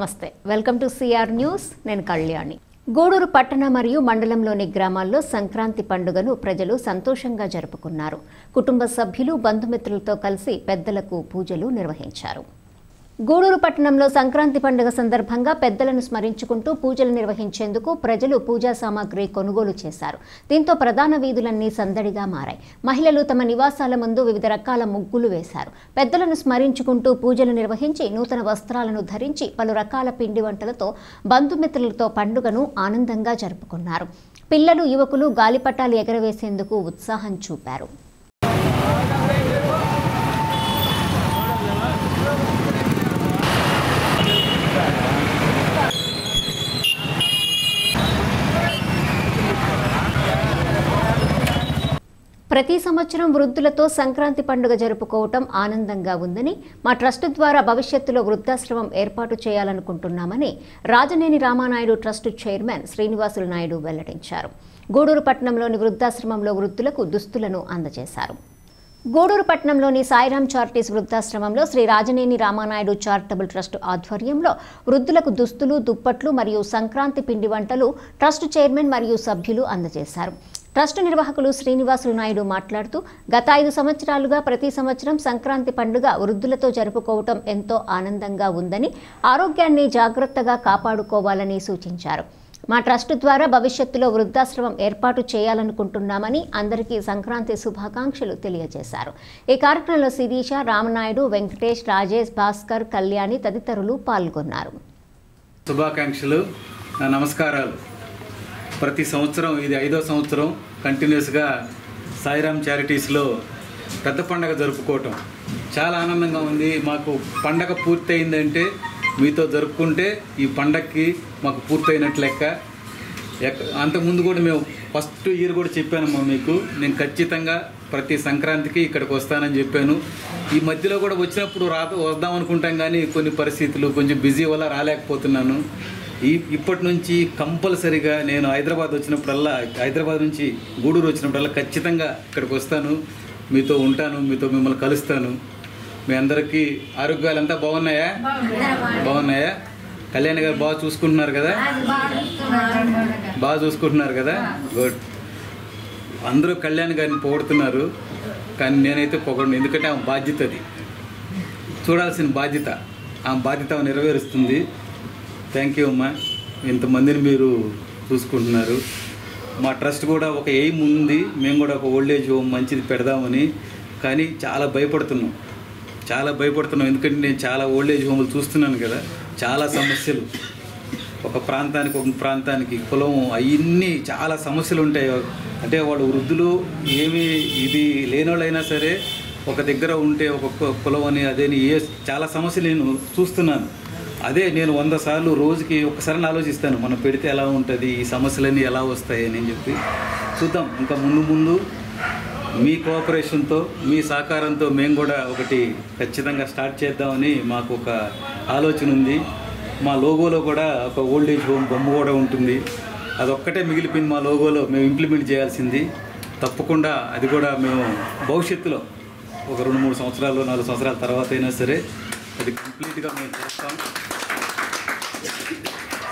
నమస్తే welcome to CR news నేను కళ్యాణి గూడూరు పట్టణ మరియు మండలంలోని గ్రామాల్లో సంక్రాంతి పండుగను ప్రజలు సంతోషంగా జరుపుకున్నారు కుటుంబ సభ్యులు బంధుమిత్రులతో కలిసి పెద్దలకు పూజలు నిర్వహించారు గూడూరు పట్టణంలో సంక్రాంతి పండుగ సందర్భంగా పెద్దలను స్మరించుకుంటూ పూజలు నిర్వహించేందుకు ప్రజలు పూజా సామాగ్రి కొనుగోలు చేశారు దీంతో ప్రధాన వీధులన్నీ సందడిగా మారాయి మహిళలు తమ నివాసాల ముందు వివిధ రకాల ముగ్గులు వేశారు పెద్దలను స్మరించుకుంటూ పూజలు నిర్వహించి నూతన వస్త్రాలను ధరించి పలు రకాల పిండి వంటలతో బంధుమిత్రులతో పండుగను ఆనందంగా జరుపుకున్నారు పిల్లలు యువకులు గాలిపటాలు ఎగరవేసేందుకు ఉత్సాహం చూపారు ప్రతి సంవత్సరం వృద్ధులతో సంక్రాంతి పండుగ జరుపుకోవటం ఆనందంగా ఉందని మా ట్రస్ట్ ద్వారా భవిష్యత్తులో వృద్ధాశ్రమం ఏర్పాటు చేయాలనుకుంటున్నామని రాజనేని రామానాయుడు ట్రస్ట్ చైర్మన్ శ్రీనివాసులు నాయుడు వెల్లడించారు గూడూరు పట్టణంలోని వృద్ధాశ్రమంలో వృద్ధులకు దుస్తులను అందజేశారు గూడూరు పట్టణంలోని సాయిరాం చారిటీస్ వృద్ధాశ్రమంలో శ్రీ రాజనేని రామానాయుడు చారిటబుల్ ట్రస్ట్ ఆధ్వర్యంలో వృద్ధులకు దుస్తులు దుప్పట్లు మరియు సంక్రాంతి పిండి వంటలు ట్రస్ట్ చైర్మన్ మరియు సభ్యులు అందజేశారు ట్రస్ట్ నిర్వాహకులు శ్రీనివాసులు నాయుడు మాట్లాడుతూ గత 5 సంవత్సరాలుగా ప్రతి సంవత్సరం సంక్రాంతి పండుగ వృద్ధులతో జరుపుకోవటం ఎంతో ఆనందంగా ఉందని ఆరోగ్యాన్ని జాగ్రత్తగా కాపాడుకోవాలని సూచించారు మా ట్రస్ట్ ద్వారా భవిష్యత్తులో వృద్ధాశ్రమం ఏర్పాటు చేయాలనుకుంటున్నామని అందరికీ సంక్రాంతి శుభాకాంక్షలు తెలియజేశారు ఈ కార్యక్రమంలో శిరీష రామనాయుడు వెంకటేష్ రాజేష్ భాస్కర్ కళ్యాణి తదితరులు పాల్గొన్నారు శుభాకాంక్షలు నమస్కారాలు ప్రతి సంవత్సరం ఇది 5వ సంవత్సరం కంటిన్యూస్గా సాయిరాం చారిటీస్లో పెద్ద పండగ జరుపుకోవటం చాలా ఆనందంగా ఉంది మాకు పండగ పూర్తయిందంటే మీతో జరుపుకుంటే ఈ పండగకి మాకు పూర్తయినట్టు లెక్క అంతకుముందు కూడా మేము ఫస్ట్ ఇయర్ కూడా చెప్పానమ్మా మీకు నేను ఖచ్చితంగా ప్రతి సంక్రాంతికి ఇక్కడికి వస్తానని చెప్పాను ఈ మధ్యలో కూడా వచ్చినప్పుడు వద్దాం అనుకుంటాం కానీ కొన్ని పరిస్థితులు కొంచెం బిజీ వల్ల రాలేకపోతున్నాను ఇప్పటి నుంచి కంపల్సరీగా నేను హైదరాబాద్ వచ్చినప్పుడల్లా హైదరాబాద్ నుంచి గూడూరు వచ్చినప్పుడల్లా ఖచ్చితంగా ఇక్కడికి వస్తాను మీతో ఉంటాను మీతో మిమ్మల్ని కలుస్తాను మీ అందరికీ ఆరోగ్యాలంతా బాగున్నాయా కళ్యాణ్ గారు బాగా చూసుకుంటున్నారు కదా గుడ్ అందరూ కళ్యాణ్ గారిని పొగుడుతున్నారు కానీ నేనైతే పొగడను ఎందుకంటే ఆమె బాధ్యత అది చూడాల్సిన బాధ్యత ఆ బాధ్యత నెరవేరుస్తుంది థ్యాంక్ యూ అమ్మా ఇంతమందిని మీరు చూసుకుంటున్నారు మా ట్రస్ట్ కూడా ఒక ఎయిమ్ ఉంది మేము కూడా ఒక ఓల్డేజ్ హోమ్ మంచిది పెడదామని కానీ చాలా భయపడుతున్నాం ఎందుకంటే నేను చాలా ఓల్డేజ్ హోమ్లు చూస్తున్నాను కదా చాలా సమస్యలు ఒక ప్రాంతానికి కులం అవన్నీ చాలా సమస్యలు ఉంటాయి అంటే వాళ్ళు వృద్ధులు ఏమీ ఇది లేనోళ్ళైనా సరే ఒక దగ్గర ఉంటే ఒక కులం అని అదేని చాలా సమస్యలు నేను చూస్తున్నాను అదే నేను 100 సార్లు రోజుకి ఒకసారి ఆలోచిస్తాను మనం పెడితే ఎలా ఉంటుంది ఈ సమస్యలన్నీ ఎలా వస్తాయి అని చెప్పి చూద్దాం ఇంకా ముందు మీ కోఆపరేషన్తో మీ సహకారంతో మేము కూడా ఒకటి ఖచ్చితంగా స్టార్ట్ చేద్దామని మాకు ఒక ఆలోచన ఉంది మా లోగోలో కూడా ఒక ఓల్డేజ్ హోమ్ బొమ్మ కూడా ఉంటుంది అదొక్కటే మిగిలిపోయింది మా లోగోలో మేము ఇంప్లిమెంట్ చేయాల్సింది తప్పకుండా అది కూడా మేము భవిష్యత్తులో ఒక 2-3 సంవత్సరాలు 4 సంవత్సరాల తర్వాత అయినా సరే అది కంప్లీట్గా మేము చేస్తాం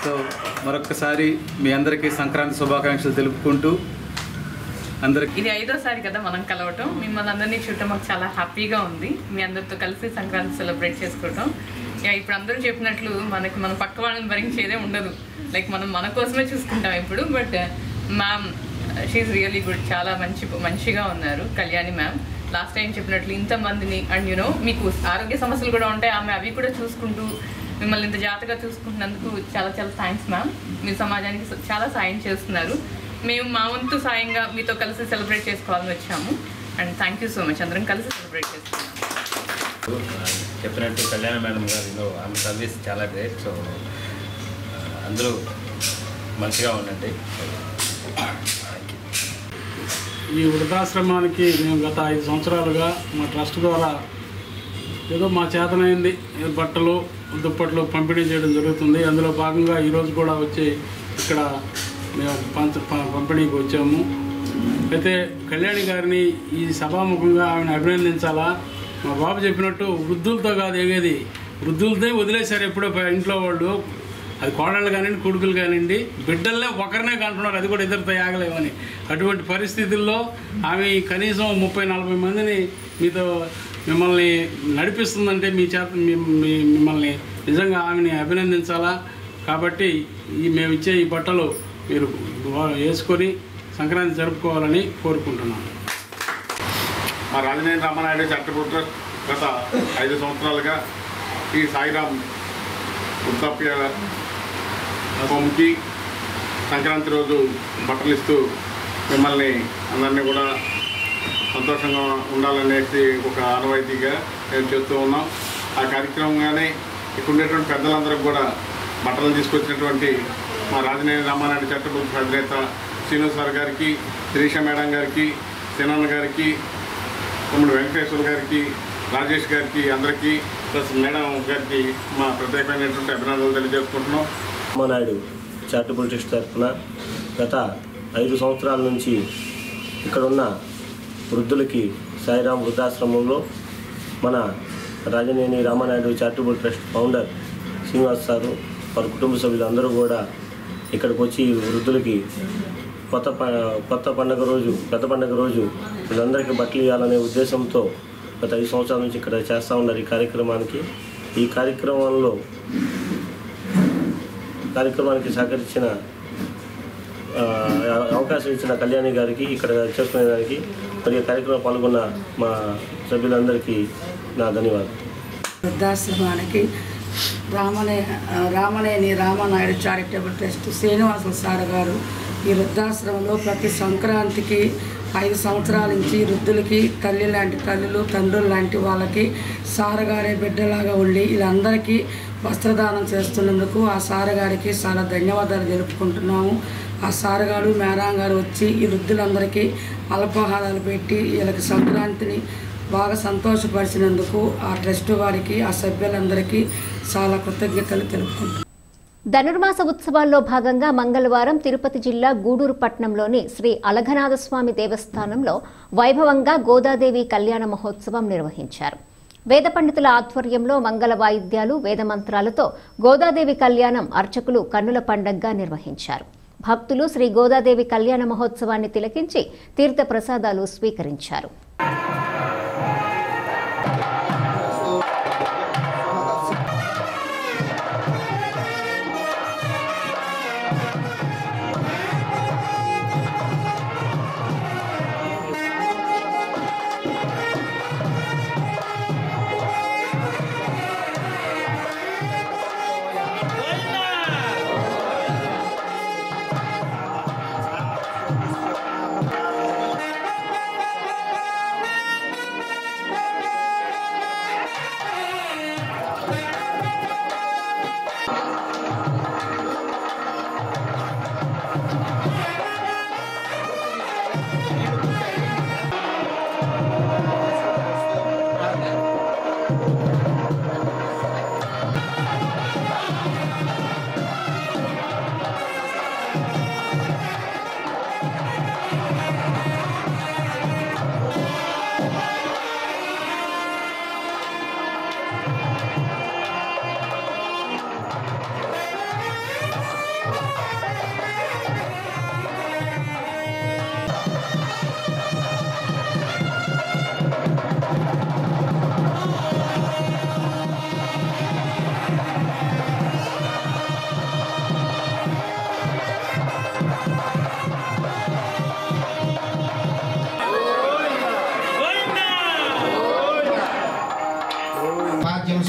సో మరొక్కసారి మీ అందరికీ సంక్రాంతి శుభాకాంక్షలు తెలుపుకుంటూ అందరికి ఇది 5వసారి కదా మనం కలవటం మిమ్మల్ని అందరినీ చూడటం మాకు చాలా హ్యాపీగా ఉంది మీ అందరితో కలిసి సంక్రాంతి సెలబ్రేట్ చేసుకోవటం ఇప్పుడు అందరూ చెప్పినట్లు మన పక్క వాళ్ళని భరించేదే ఉండదు లైక్ మనం మన కోసమే చూసుకుంటాం ఇప్పుడు but ma'am she really good చాలా మంచిగా ఉన్నారు కళ్యాణి మ్యామ్ లాస్ట్ టైం చెప్పినట్లు ఇంతమందిని అండ్ మీకు ఆరోగ్య సమస్యలు కూడా ఉంటాయి ఆమె అవి కూడా చూసుకుంటూ మిమ్మల్ని ఇంత జాగ్రత్తగా చూసుకుంటున్నందుకు చాలా థ్యాంక్స్ మ్యామ్ మీరు సమాజానికి చాలా సాయం చేస్తున్నారు మేము మా వంతు సాయంగా మీతో కలిసి సెలబ్రేట్ చేసుకోవాలని వచ్చాము and thank you so much అందరం కలిసి సెలబ్రేట్ చేసుకున్నాం చెప్పినట్టు కళ్యాణ మేడం గారు ఆమె సర్వీస్ చాలా గ్రేట్ సో అందరూ మంచిగా ఉండండి ఈ వృద్ధాశ్రమానికి మేము గత 5 సంవత్సరాలుగా మా ట్రస్ట్ ద్వారా ఏదో మా చేతనైంది బట్టలు దుప్పట్లు పంపిణీ చేయడం జరుగుతుంది అందులో భాగంగా ఈరోజు కూడా వచ్చి ఇక్కడ మేము పంపిణీకి వచ్చాము అయితే కళ్యాణి గారిని ఈ సభాముఖంగా ఆమెను అభినందించాలా మా బాబు చెప్పినట్టు వృద్ధులతో కాదు ఎగేది వృద్ధులదే వదిలేశారు ఎప్పుడో ఇంట్లో వాళ్ళు. అది కోడళ్ళు కానివ్వండి, కొడుకులు కానివ్వండి, బిడ్డల్లే ఒకరినే కంటున్నారు, అది కూడా ఇద్దరితో ఆగలేమని. అటువంటి పరిస్థితుల్లో ఆమె కనీసం 30-40 మందిని మిమ్మల్ని నడిపిస్తుందంటే మిమ్మల్ని నిజంగా ఆమెని అభినందించాలా. కాబట్టి మేము ఇచ్చే ఈ బట్టలు మీరు వేసుకొని సంక్రాంతి జరుపుకోవాలని కోరుకుంటున్నాను. మా రాజనేని రామానాయుడు చారిటబుల్ ట్రస్ట్ గత 5 సంవత్సరాలుగా ఈ సాయిరామ్ వృద్ధాప్య హోమ్కి సంక్రాంతి రోజు బట్టలు ఇస్తూ మిమ్మల్ని అందరినీ కూడా సంతోషంగా ఉండాలనేసి ఒక ఆనవాయితీగా మేము చేస్తూ ఉన్నాం. ఆ కార్యక్రమంగానే ఇక్కడ ఉండేటువంటి పెద్దలందరికీ కూడా బట్టలు తీసుకొచ్చినటువంటి మా రాజనేని రామానాయుడు చారిటబుల్ ట్రస్ట్ అధినేత శ్రీనివాస్ సార్ గారికి, శిరీష మేడం గారికి, సేనన్న గారికి, తమ్ముడు వెంకటేశ్వర గారికి, రాజేష్ గారికి, అందరికీ ప్లస్ మేడం గారికి మా ప్రత్యేకమైనటువంటి అభినందనలు తెలియజేసుకుంటున్నాం. రామానాయుడు చారిటబుల్ ట్రస్ట్ తరఫున గత 5 సంవత్సరాల నుంచి ఇక్కడున్న వృద్ధులకి సాయిరామ్ వృద్ధాశ్రమంలో మన Rajaneni Ramanaidu charitable trust founder Srinivas sir వారి కుటుంబ సభ్యులు అందరూ కూడా ఇక్కడికి వచ్చి వృద్ధులకి కొత్త పండుగ రోజు, పెద్ద పండుగ రోజు వీళ్ళందరికీ బట్టలు ఇవ్వాలనే ఉద్దేశంతో గత 5 సంవత్సరాల నుంచి ఇక్కడ చేస్తూ ఉన్నారు ఈ కార్యక్రమానికి. ఈ కార్యక్రమానికి సహకరించిన అవకాశం ఇచ్చిన కళ్యాణి గారికి, ఇక్కడ చేసుకునేదానికి మరియు కార్యక్రమంలో పాల్గొన్న మా సభ్యులందరికీ నా ధన్యవాదాలు. వృద్ధాశ్రమానికి Ramaneni Ramanaidu charitable trust Srinivasulu sir గారు ఈ వృద్ధాశ్రమంలో ప్రతి సంక్రాంతికి 5 సంవత్సరాల నుంచి వృద్ధులకి తల్లి లాంటి తల్లులు, తండ్రులు లాంటి వాళ్ళకి సారగారే బిడ్డలాగా ఉండి వీళ్ళందరికీ వస్త్రదానం చేస్తున్నందుకు ఆ సారగారికి చాలా ధన్యవాదాలు తెలుపుకుంటున్నాము. ఆ సారగారు మేడం గారు వచ్చి ఈ వృద్ధులందరికీ అల్పాహారాలు పెట్టి వీళ్ళకి సంక్రాంతిని బాగా సంతోషపరిచినందుకు ఆ ట్రస్ట్ వారికి, ఆ సభ్యులందరికీ చాలా కృతజ్ఞతలు తెలుపుకుంటున్నాను. ధనుర్మాస ఉత్సవాల్లో భాగంగా మంగళవారం తిరుపతి జిల్లా గూడూరు పట్టణంలోని శ్రీ అలఘనాథస్వామి దేవస్థానంలో వైభవంగా గోదాదేవి కళ్యాణ మహోత్సవం నిర్వహించారు. వేద పండితుల ఆధ్వర్యంలో మంగళ వాయిద్యాలు, వేదమంత్రాలతో గోదాదేవి కళ్యాణం అర్చకులు కన్నుల పండగగా నిర్వహించారు. భక్తులు శ్రీ గోదాదేవి కళ్యాణ మహోత్సవాన్ని తిలకించి తీర్థ ప్రసాదాలు స్వీకరించారు.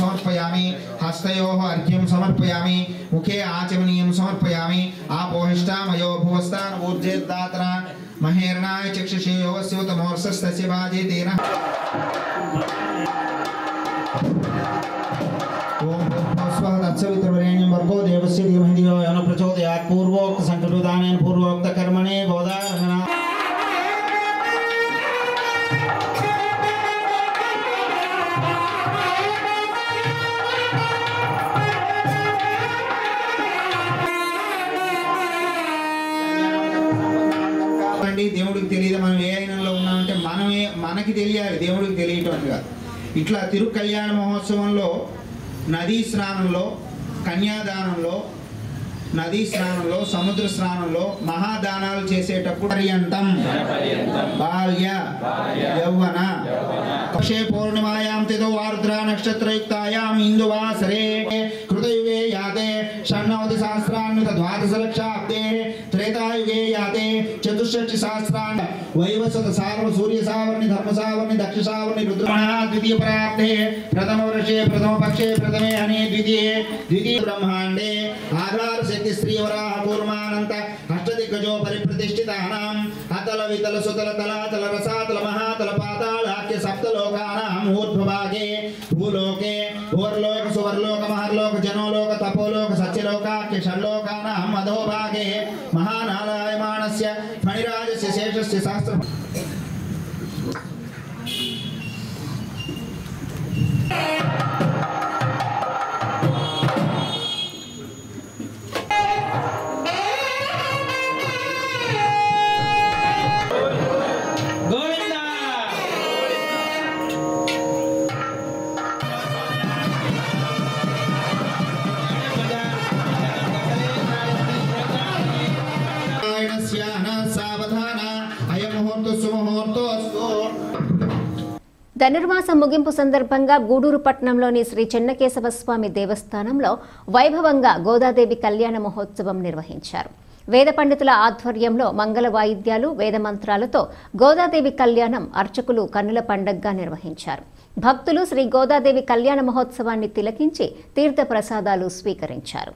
समर्पयामि हस्तयोः अर्घ्यं समर्पयामि मुखे आचमनीयं समर्पयामि आपोहिष्टामयो भुवस्तान् ऊर्जेर्दात्रा महेर्णाय चक्षुषे योऽस्योतमोर्षस्तस्य बाजे तेन ओम भूर्भुवस्वः तत्सवितुर्वरेण्यं भर्गो देवस्य धीमहि धियो यो न प्रचोदयात् पूर्वोक्त संकल्पदानेन पूर्वोक्त कर्मणे गोदारहना దేవుడికి తెలియదు మనం ఏ అయినంలో ఉన్నామంటే మనకి తెలియాలి, దేవుడికి తెలియటం కాదు. ఇట్లా తిరు కళ్యాణ మహోత్సవంలో నదీ స్నానంలో, కన్యాదానంలో, నదీ స్నానంలో, సముద్ర స్నానంలో, మహాదానాలు చేసేటప్పుడు పర్యంతం బాల్య యౌవన పక్షే పూర్ణిమాయాం తిథౌ ఆర్ద్ర నక్షత్రయుక్తాయాం ఇందువాసరే కృతయుగే యాతే షణ్ణవతి సహస్రాన్ని ద్వాదశ లక్షాబ్దే త్రేతాయుగే యాతే చతుషష్టి సహస్రాన్ని వైవస్వత సార్వ సూర్య సావర్ణి ధర్మ సావర్ణి దక్ష సావర్ణి రుద్రమణ ద్వితీయ ప్రాప్తే ప్రథమ వర్షే ప్రథమ పక్షే ప్రథమే హనే ద్వితీయ బ్రహ్మాండే ఆధార శక్తి శ్రీవరాహ కూర్మానంత అష్టదిగ్గజో పరిప్రతిష్ఠితానాం అతల వితల సుతల తలాతల రసాతల మహాతల పాతాళాఖ్య సప్తలోకానాం ఊర్ధ్వభాగే భూలోకే ఓర్లోక సువర్లోక మహర్లోక జనోలోక తపోలోక సత్యలోకాఖ్య షణ్లోకానాం అధోభాగే మహానారాయమాణస్య ఫణిరాజస్య శేషస్య శాస్త్ర ధనుర్మాసం ముగింపు సందర్భంగా గూడూరు పట్టణంలోని శ్రీ చెన్నకేశవ స్వామి దేవస్థానంలో వైభవంగా గోదాదేవి కళ్యాణ మహోత్సవం నిర్వహించారు. వేద పండితుల ఆధ్వర్యంలో మంగళ వాయిద్యాలు, వేద మంత్రాలతో గోదాదేవి కళ్యాణం అర్చకులు కన్నుల పండగగా నిర్వహించారు. భక్తులు శ్రీ గోదాదేవి కళ్యాణ మహోత్సవాన్ని తిలకించి తీర్థ ప్రసాదాలు స్వీకరించారు.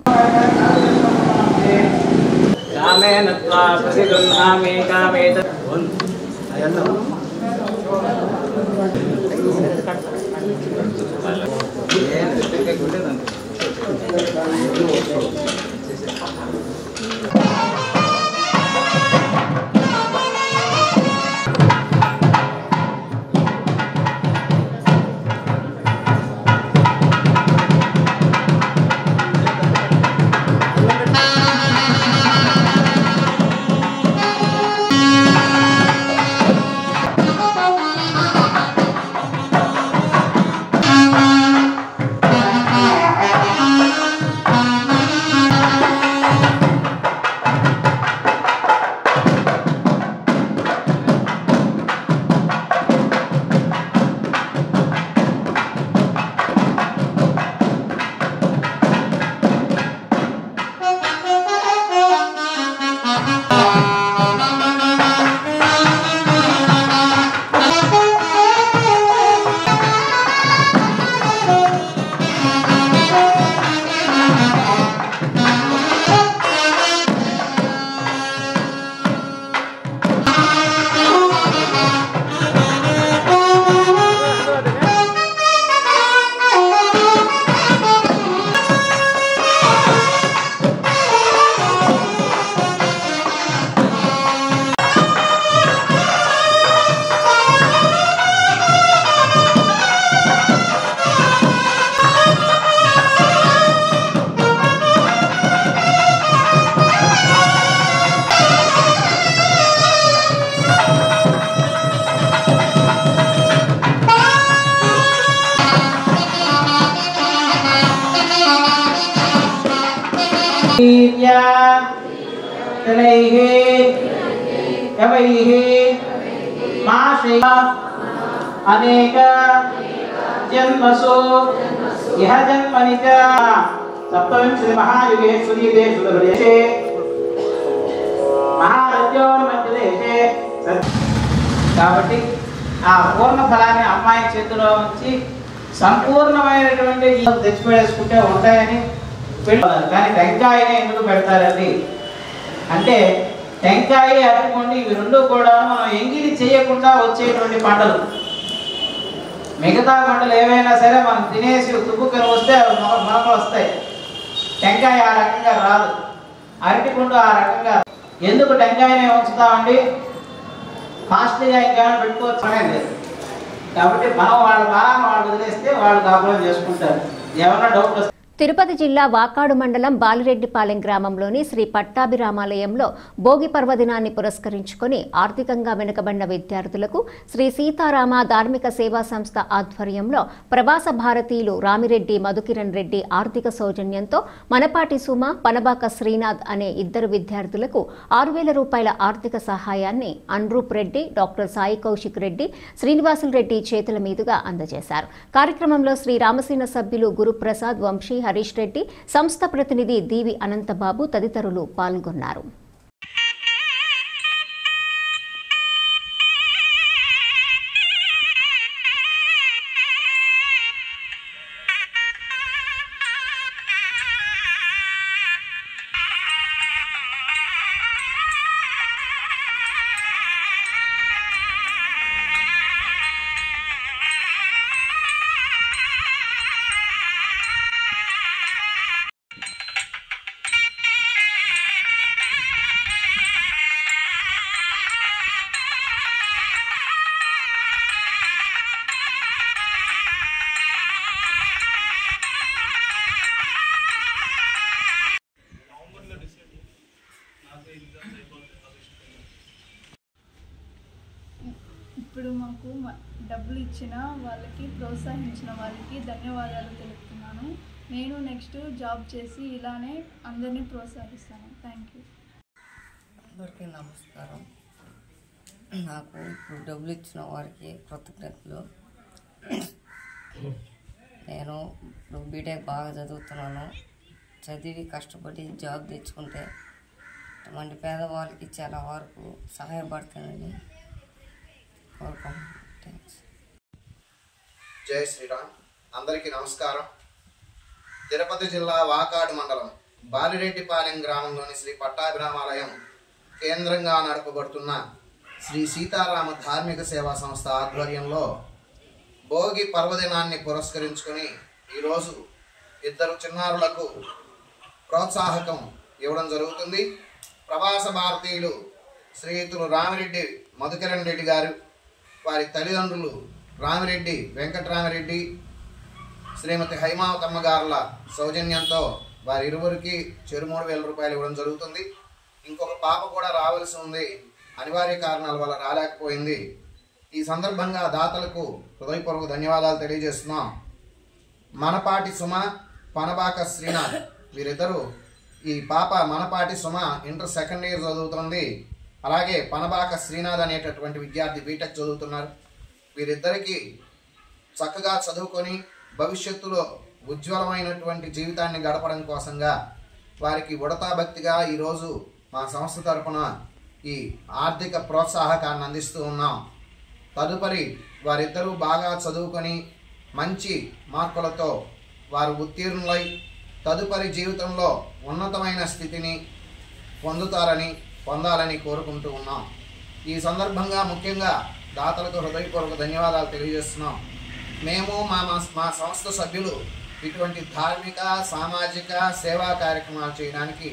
अनेक जन्मसु यह जन्मनि च सप्तविंशति महायुगे सुदीर्घे सुदर्शे महारज्योन्मध्यदेशे కాబట్టి ఆ పూర్ణ ఫలాన్ని అమ్మాయి చేతిలో ఉంచి సంపూర్ణమైనటువంటి తెచ్చిపెట్టుకుంటే ఉంటాయని కానీ టెంకాయని ఎందుకు పెడతారండి అంటే టెంకాయ అరటిపండు ఇవి రెండు కూడా మనం ఎంగిలి చేయకుండా వచ్చేటువంటి పంటలు. మిగతా పంటలు ఏవైనా సరే మనం తినేసి తుప్పుకొని వస్తే అవి మొలకలు వస్తాయి. టెంకాయ ఆ రకంగా రాదు, అరటిపండు ఆ రకంగా. ఎందుకు టెంకాయనే ఉంచుతామండి? ఫాస్ట్గా ఇంకా పెట్టుకోవచ్చు అనేది. కాబట్టి మనం వాళ్ళ బాగా వాళ్ళు వదిలేస్తే వాళ్ళు కాపురం చేసుకుంటారు. ఏమన్నా డౌట్ వస్తే తిరుపతి జిల్లా వాకాడు మండలం బాలిరెడ్డిపాలెం గ్రామంలోని శ్రీ పట్టాభిరామాలయంలో భోగి పర్వదినాన్ని పురస్కరించుకొని ఆర్థికంగా వెనుకబడిన విద్యార్థులకు శ్రీ సీతారామ ధార్మిక సేవా సంస్థ ఆధ్వర్యంలో ప్రవాస భారతీయులు రామిరెడ్డి మధుకిరణ్ రెడ్డి ఆర్థిక సౌజన్యంతో మనపాటి సుమ పనబాక శ్రీనాథ్ అనే ఇద్దరు విద్యార్థులకు 6,000 రూపాయల ఆర్థిక సహాయాన్ని అన్రూప్ రెడ్డి, డాక్టర్ సాయి కౌశిక్ రెడ్డి, శ్రీనివాసులు రెడ్డి చేతుల మీదుగా అందజేశారు. కార్యక్రమంలో శ్రీ రామసేన సభ్యులు గురుప్రసాద్, వంశీ, హరీష్ రెడ్డి, సంస్థ ప్రతినిధి దీవి అనంతబాబు తదితరులు పాల్గొన్నారు. ఇప్పుడు మాకు డబ్బులు ఇచ్చిన వాళ్ళకి, ప్రోత్సహించిన వాళ్ళకి ధన్యవాదాలు తెలుపుతున్నాను. నేను నెక్స్ట్ జాబ్ చేసి ఇలానే అందరినీ ప్రోత్సహిస్తాను. Thank you. అందరికీ నమస్కారం. నాకు ఇప్పుడు డబ్బులు ఇచ్చిన వారికి కృతజ్ఞతలు. నేను ఇప్పుడు బీటెక్ బాగా చదువుతున్నాను. చదివి కష్టపడి జాబ్ తెచ్చుకుంటే ఇటువంటి పేదవాళ్ళకి చాలా వరకు సహాయపడుతుందని జై శ్రీరామ్. అందరికీ నమస్కారం. తిరుపతి జిల్లా వాకాడు మండలం బాలిరెడ్డిపాలెం గ్రామంలోని శ్రీ పట్టాభిరామాలయం కేంద్రంగా నడపబడుతున్న శ్రీ సీతారామ ధార్మిక సేవా సంస్థ ఆధ్వర్యంలో భోగి పర్వదినాన్ని పురస్కరించుకొని ఈరోజు ఇద్దరు చిన్నారులకు ప్రోత్సాహకం ఇవ్వడం జరుగుతుంది. ప్రవాస భారతీయులు శ్రీయుతులు రామిరెడ్డి మధుకిరణ్ రెడ్డి గారు, వారి తల్లిదండ్రులు రామిరెడ్డి వెంకటరామిరెడ్డి, శ్రీమతి హైమావతమ్మ గారుల సౌజన్యంతో వారి ఇరువురికి 3,000 రూపాయలు ఇవ్వడం జరుగుతుంది. ఇంకొక పాప కూడా రావాల్సి ఉంది, అనివార్య కారణాల వల్ల రాలేకపోయింది. ఈ సందర్భంగా దాతలకు హృదయపూర్వక ధన్యవాదాలు తెలియజేస్తున్నాం. మనపాటి సుమ, పనబాక శ్రీనాథ్ వీరిద్దరూ, ఈ పాప Manapati Suma inter 2nd year చదువుతుంది. అలాగే పనబాక శ్రీనాథ్ అనేటటువంటి విద్యార్థి బీటెక్ చదువుతున్నారు. వీరిద్దరికీ చక్కగా చదువుకొని భవిష్యత్తులో ఉజ్వలమైనటువంటి జీవితాన్ని గడపడం కోసంగా వారికి ఉడతా భక్తిగా ఈరోజు మా సంస్థ తరపున ఈ ఆర్థిక ప్రోత్సాహకాన్ని అందిస్తూ ఉన్నాం. తదుపరి వారిద్దరూ బాగా చదువుకొని మంచి మార్కులతో వారు ఉత్తీర్ణులై తదుపరి జీవితంలో ఉన్నతమైన స్థితిని పొందాలని కోరుకుంటూ ఉన్నాం. ఈ సందర్భంగా ముఖ్యంగా దాతలకు హృదయపూర్వక ధన్యవాదాలు తెలియజేస్తున్నాం. మేము మా సంస్థ సభ్యులు ఇటువంటి ధార్మిక, సామాజిక సేవా కార్యక్రమాలు చేయడానికి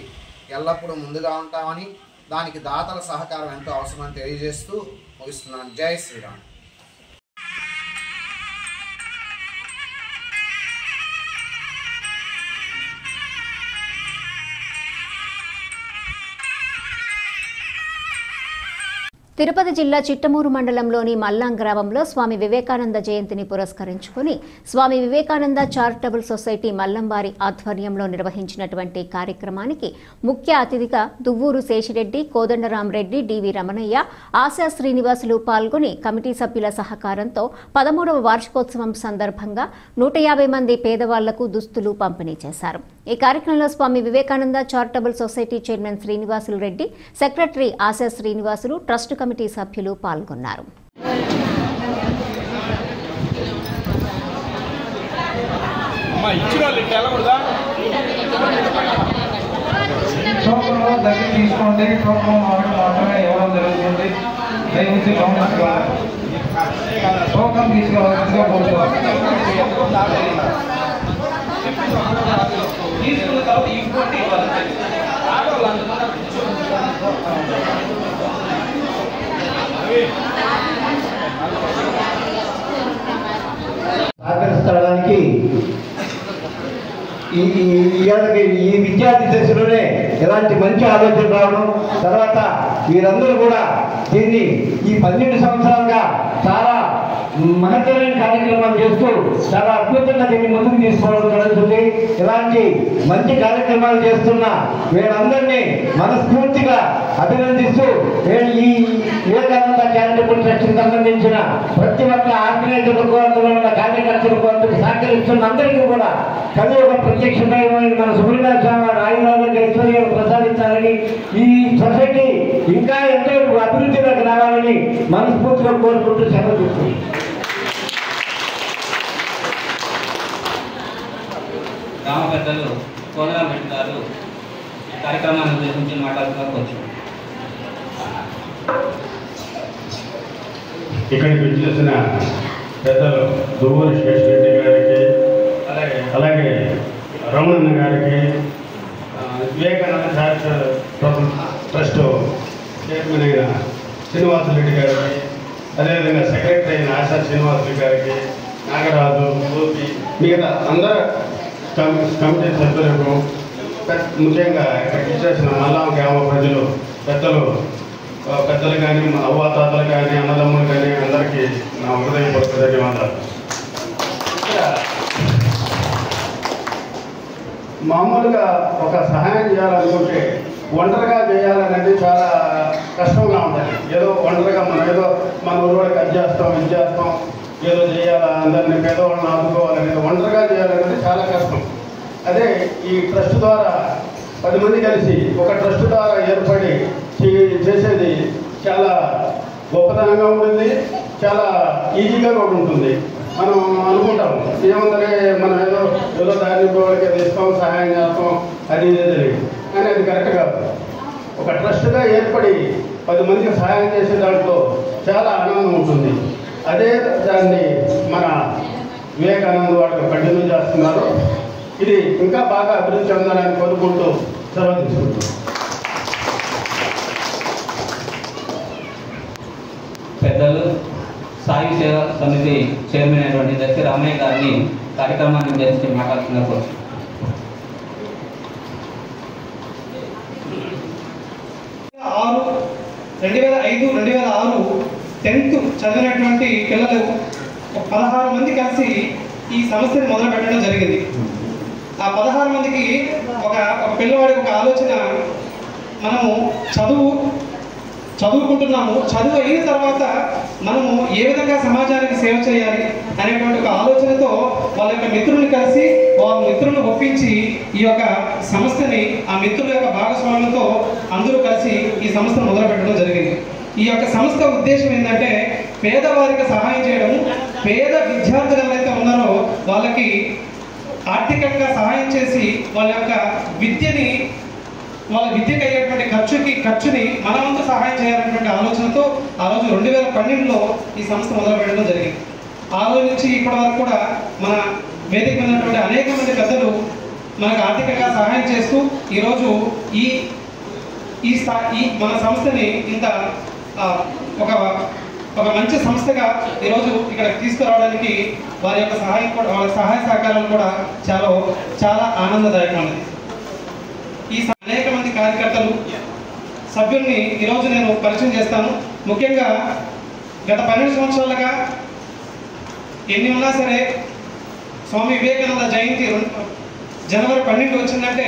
ఎల్లప్పుడూ ముందుగా ఉంటామని, దానికి దాతల సహకారం ఎంతో అవసరమని తెలియజేస్తూ ముగిస్తున్నాను. జై శ్రీరామ్. తిరుపతి జిల్లా చిట్టమూరు మండలంలోని మల్లాం గ్రామంలో స్వామి వివేకానంద జయంతిని పురస్కరించుకుని స్వామి వివేకానంద చారిటబుల్ సొసైటీ మల్లంవారి ఆధ్వర్యంలో నిర్వహించినటువంటి కార్యక్రమానికి ముఖ్య అతిథిగా దువ్వూరు శేషిరెడ్డి, కోదండరామరెడ్డి, డివి రమణయ్య, ఆశా శ్రీనివాసులు పాల్గొని కమిటీ సభ్యుల సహకారంతో 13వ వార్షికోత్సవం సందర్భంగా 150 మంది పేదవాళ్లకు దుస్తులు పంపిణీ చేశారు. ఈ కార్యక్రమంలో Swami Vivekananda charitable society chairman Srinivasulu Reddy, secretary Asha Srinivasulu, trust committee సభ్యులు పాల్గొన్నారు. తీసుకోండి, మాత్రమే ఇవ్వడం జరుగుతుంది. దయచేసి గమనించుకోవాలి. టోకన్ తీసుకోవాల్సిందిగా కోరుకోవాలి. తీసుకున్న తర్వాత ఇంకోటి సహకరిస్తడానికి ఈ విద్యార్థి దశలోనే ఇలాంటి మంచి ఆలోచన రావడం, తర్వాత వీరందరూ కూడా దీన్ని ఈ 12 సంవత్సరాలుగా చాలా మహత్తరమైన కార్యక్రమాలు చేస్తూ చాలా అద్భుతంగా దీన్ని ముందుకు తీసుకోవడం జరుగుతుంది. ఇలాంటి మంచి కార్యక్రమాలు చేస్తున్న వీళ్ళందరినీ మనస్ఫూర్తిగా అభినందిస్తూ ఈ వివేకానంద చారిటబుల్ ట్రస్ట్కి సంబంధించిన ప్రతి ఒక్క ఆర్గనైజర్లకు, అందులో ఉన్న కార్యకర్తలకు, అందుకు సహకరిస్తున్న అందరికీ కూడా కలియుగ ప్రత్యక్షమైన మన సుబ్రహ్మణ్య స్వామి ఆయుర్వేద ఐశ్వర్యాలు ప్రసాదించాలని, ఈ సొసైటీ ఇంకా ఎంతో అభివృద్ధిలోకి రావాలని మనస్ఫూర్తిగా కోరుకుంటూ సెలవు తీసుకుంటాం. గ్రామ పెద్దలు కోనరాం రెడ్డి గారు కార్యక్రమాన్ని ఉద్దేశించి మాట్లాడుతున్నారు. కొంచెం ఇక్కడికి వచ్చేసిన పెద్దలు దువ్వూరి శేషరెడ్డి గారికి, అలాగే రమణన్న గారికి, వివేకానంద చారిటబుల్ ట్రస్ట్ చైర్మన్ అయిన శ్రీనివాసరెడ్డి గారికి, అదేవిధంగా సెక్రటరీ అయిన ఆశా శ్రీనివాసరెడ్డి గారికి, నాగరాజు, గోపి, మిగతా అందరూ కమిటీ సభ్యులకు, ముఖ్యంగా ఇక్కడికి చేసిన మల్లాం గ్రామ ప్రజలు, పెద్దలు కానీ, అవ్వాతాతలు కానీ, అన్నదమ్ములు కానీ అందరికీ నా హృదయపూర్వక ధన్యవాదాలు. మామూలుగా ఒక సహాయం చేయాలనుకుంటే ఒంటరిగా చేయాలనేది చాలా కష్టంగా ఉంటుంది. ఏదో ఒంటరిగా మన ఊరివాడికి అది చేస్తాం, ఇది చేస్తాం, ఏదో చేయాలా, అందరినీ పేదవాళ్ళని ఆదుకోవాలనేది ఒంటరిగా చేయాలనేది చాలా కష్టం. అదే ఈ ట్రస్ట్ ద్వారా 10 మంది కలిసి ఒక ట్రస్ట్ ద్వారా ఏర్పడి చేసేది చాలా గొప్పతనంగా ఉంటుంది, చాలా ఈజీగా కూడా ఉంటుంది. మనం అనుకుంటాం ఏముందరే, మనం ఏదో దారి వాళ్ళకి ఇస్తాం, సహాయం చేస్తాం, అది ఇదేది, కానీ అది కరెక్ట్ కాదు. ఒక ట్రస్ట్గా ఏర్పడి 10 మందికి సహాయం చేసే దాంట్లో చాలా ఆనందం ఉంటుంది. అదే దాన్ని మన వివేకానంద వాళ్ళు కంటిన్యూ చేస్తున్నారు. ఇది ఇంకా బాగా అభివృద్ధి చెందాలని కోరుకుంటూ సెలవు తీసుకుంటున్నాం. పెద్దలు సాయి సేవా సమితి చైర్మన్ అయినటువంటి దర్శి రామయ్య గారిని కార్యక్రమాన్ని ఉద్దేశించి మాట్లాడుతున్నారు. 2005-2006 10th చదివినటువంటి పిల్లలు 16 మంది కలిసి ఈ సంస్థని మొదలు పెట్టడం జరిగింది. ఆ 16 మందికి ఒక పిల్లవాడికి ఒక ఆలోచన, మనము చదువుకుంటున్నాము, చదువు అయిన తర్వాత మనము ఏ విధంగా సమాజానికి సేవ చేయాలి అనేటువంటి ఒక ఆలోచనతో వాళ్ళ యొక్క మిత్రుల్ని కలిసి, వాళ్ళ మిత్రులను ఒప్పించి ఈ యొక్క సంస్థని ఆ మిత్రుల యొక్క భాగస్వామ్యంతో అందరూ కలిసి ఈ సంస్థను మొదలు పెట్టడం జరిగింది. ఈ యొక్క సంస్థ ఉద్దేశం ఏంటంటే పేదవారికి సహాయం చేయడం, పేద విద్యార్థులు ఎవరైతే ఉన్నారో వాళ్ళకి ఆర్థికంగా సహాయం చేసి వాళ్ళ యొక్క వాళ్ళ విద్యకు అయ్యేటువంటి ఖర్చుని మనమంతా సహాయం చేయాలనేటువంటి ఆలోచనతో ఆ రోజు 2012లో ఈ సంస్థ మొదలు పెట్టడం జరిగింది. ఆ రోజు నుంచి ఇప్పటి వరకు కూడా మన వేదిక ఉన్నటువంటి అనేక మంది పెద్దలు మనకు ఆర్థికంగా సహాయం చేస్తూ ఈరోజు ఈ మన సంస్థని ఇంత ఒక మంచి సంస్థగా ఈరోజు ఇక్కడ తీసుకురావడానికి వారి యొక్క వాళ్ళ సహాయ సహకారాలు కూడా చాలా ఆనందదాయకమైనది. ఈ అనేక మంది కార్యకర్తలు సభ్యుల్ని ఈరోజు నేను పరిచయం చేస్తాను. ముఖ్యంగా గత 12 సంవత్సరాలుగా ఎన్ని ఉన్నా సరే స్వామి వివేకానంద జయంతి జనవరి 12 వచ్చిందంటే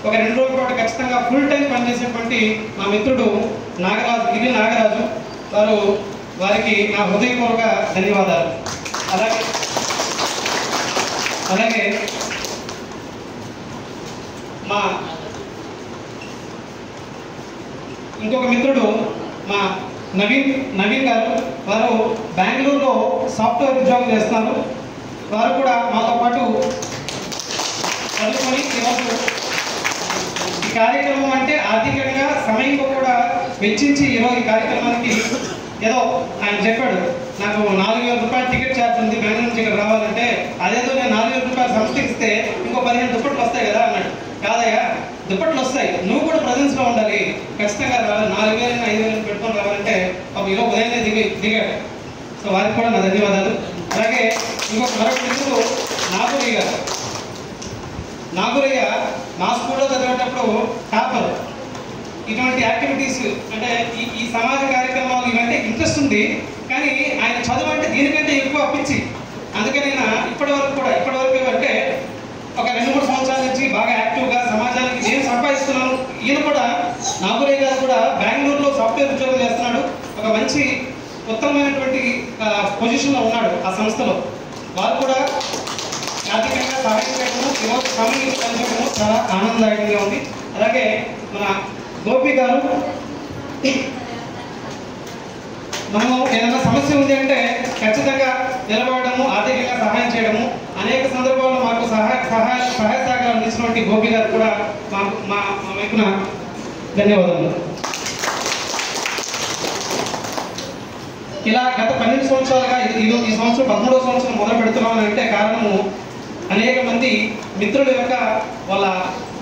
ఒక 2 రోజుల పాటు ఖచ్చితంగా ఫుల్ టైం పనిచేసేటువంటి మా మిత్రుడు నాగరాజు వారికి నా హృదయపూర్వక ధన్యవాదాలు. అలాగే మా ఇంకొక మిత్రుడు మా నవీన్ గారు, వారు బెంగళూరులో సాఫ్ట్వేర్ ఉద్యోగం చేస్తున్నారు. వారు కూడా మాతో పాటు చదువుకొని ఈరోజు ఈ కార్యక్రమం అంటే ఆర్థికంగా సమయం కూడా వెచ్చించి ఈరోజు ఈ కార్యక్రమానికి ఏదో ఆయన చెప్పాడు, నాకు 4,000 రూపాయలు టికెట్ ఛార్జ్ ఉంది బెంగళూరు నుంచి ఇక్కడ రావాలంటే, అదేదో నేను 4,000 రూపాయలు సంస్థకి ఇస్తే ఇంకో 15 దుప్పట్లు వస్తాయి కదా అన్నాడు. కాదయ్యా, దుప్పట్లు వస్తాయి, నువ్వు కూడా ప్రజెన్స్లో ఉండాలి, ఖచ్చితంగా రావాలి, 4,000 5,000 పెట్టుకొని రావాలంటే ఈలో ఉదయాన్నే దిగాడు. సో వారికి కూడా నా ధన్యవాదాలు. అలాగే మరొక మిత్రుడు నాగురయ్య మా స్కూల్లో చదివేటప్పుడు టాపర్. ఇటువంటి యాక్టివిటీస్ అంటే ఈ సమాజ కార్యక్రమాలు ఇవంటే ఇంట్రెస్ట్ ఉంది, కానీ ఆయన చదువు అంటే దీనికంటే ఎక్కువ పిచ్చి. అందుకని నేను ఇప్పటివరకు అంటే ఒక 2-3 సంవత్సరాల నుంచి బాగా యాక్టివ్గా సమాజానికి నేను సంపాదిస్తున్నాను. ఈయన కూడా నాగురయ్య గారు కూడా బెంగళూరులో సాఫ్ట్వేర్ ఉద్యోగం చేస్తున్నాడు. ఒక మంచి ఉత్తమమైనటువంటి పొజిషన్లో ఉన్నాడు ఆ సంస్థలో. వారు కూడా ఆర్థికంగా సహాయం చేయడము, ఈరోజు సమయం పంచడము చాలా ఆనందదాయకంగా ఉంది. అలాగే మన గోపి గారు, మనము ఏదైనా సమస్య ఉంది అంటే ఖచ్చితంగా నిలబడము, ఆర్థికంగా సహాయం చేయడము, అనేక సందర్భాల్లో మాకు సహాయ సహకారాలు అందించినటువంటి గోపి గారు కూడా మా వైపున ధన్యవాదాలు. ఇలా గత 12 సంవత్సరాలుగా ఈ సంవత్సరం 13వ సంవత్సరం మొదలు పెడుతున్నామని అంటే కారణము అనేక మంది మిత్రుల యొక్క వాళ్ళ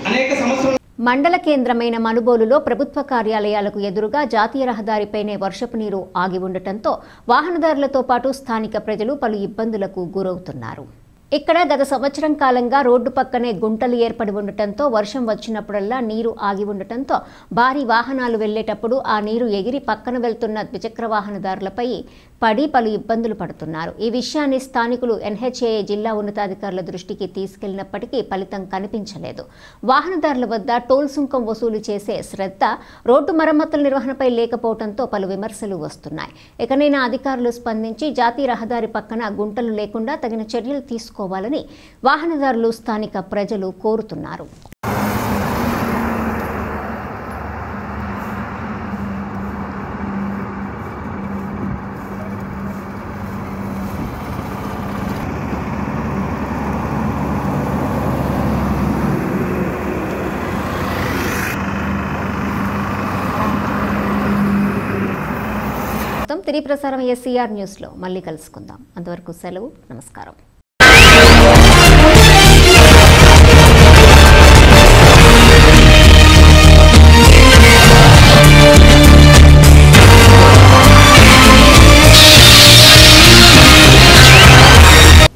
అనేక సమస్యలు. మండల కేంద్రమైన మనుబోలులో ప్రభుత్వ కార్యాలయాలకు ఎదురుగా జాతీయ రహదారిపైనే వర్షపు నీరు ఆగి ఉండటంతో వాహనదారులతో పాటు స్థానిక ప్రజలు పలు ఇబ్బందులకు గురవుతున్నారు. ఇక్కడ గత సంవత్సరం కాలంగా రోడ్డు పక్కనే గుంటలు ఏర్పడి ఉండటంతో వర్షం వచ్చినప్పుడల్లా నీరు ఆగి ఉండటంతో భారీ వాహనాలు వెళ్లేటప్పుడు ఆ నీరు ఎగిరి పక్కన వెళ్తున్న ద్విచక్ర వాహనదారులపై పడి పలు ఇబ్బందులు పడుతున్నారు. ఈ విషయాన్ని స్థానికులు ఎన్హెచ్ఏఏ జిల్లా ఉన్నతాధికారుల దృష్టికి తీసుకెళ్లినప్పటికీ ఫలితం కనిపించలేదు. వాహనదారుల వద్ద టోల్ సుంకం వసూలు చేసే శ్రద్ధ రోడ్డు మరమ్మతుల నిర్వహణపై లేకపోవడంతో పలు విమర్శలు వస్తున్నాయి. ఇకనైనా అధికారులు స్పందించి జాతీయ రహదారి పక్కన గుంటలు లేకుండా తగిన చర్యలు తీసుకోవాలని వాహనదారులు స్థానిక ప్రజలు కోరుతున్నారు. తిరిగి ప్రసారం SCR న్యూస్లో మళ్ళీ కలుసుకుందాం. అంతవరకు సెలవు, నమస్కారం.